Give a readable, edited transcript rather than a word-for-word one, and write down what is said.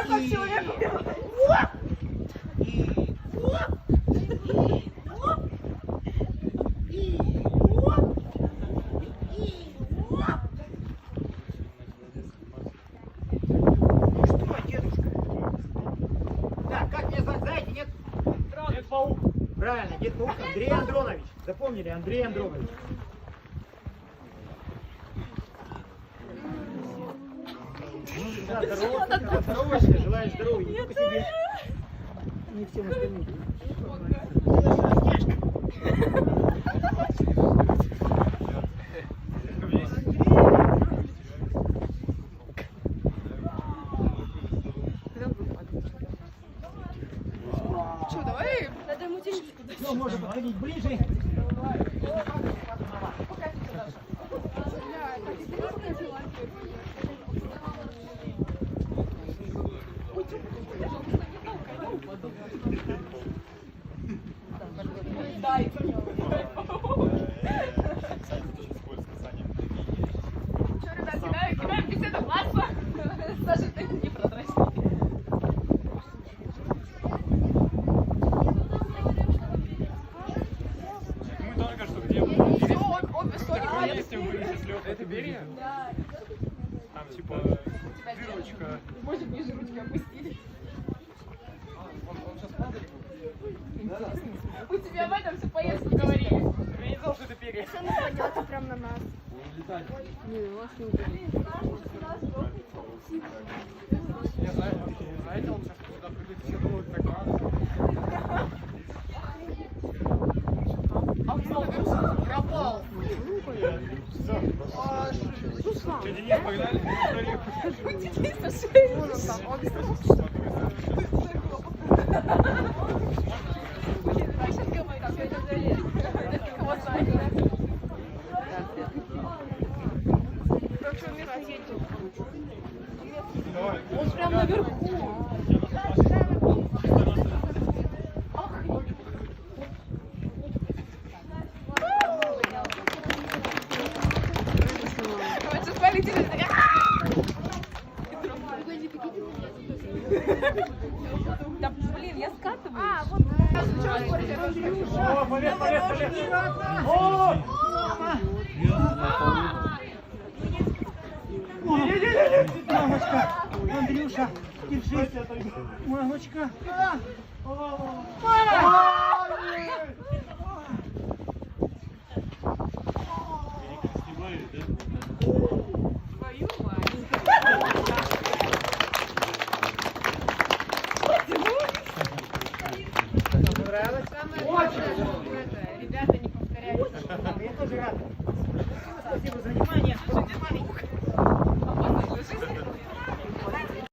Я как человек делаю. Правильно, Дед Паук Андрей Андронович. Запомнили, Андрей Андронович. Да, здоровайся, желаю здоровья, не только тебе, не всем остальным. Что, давай? Надо ему денежку дать. Ну, можно подходить ближе. Дай. Что, ребят, кидаем беседу классно. Саша, ты не продрайся. Мы только что где были? Все, обе стороны. Если мы были счастливы, это Берия? Да. Там типа дырочка. Может, ниже ручки опустили. Он сейчас падает? У тебя в этом всю поездку говорили. Я не знал, что это Берия. Он упадет прям на нас. Я знаю, знаете, он сейчас туда прыгает, все думают, так надо. А он пропал. Что, Денис, погнали? Вон он там, обе стороны. Сейчас говорит, что это залез. Кого знает. Он прям наверху. Вот сейчас полетели. Да блин, я скатываюсь. А, вот. О, полез. О! Мамочка, Андрюша, держись. Мамочка. Мама! Твою мать. Понравилось? Ребята, не повторяйте. Я тоже рад. Спасибо за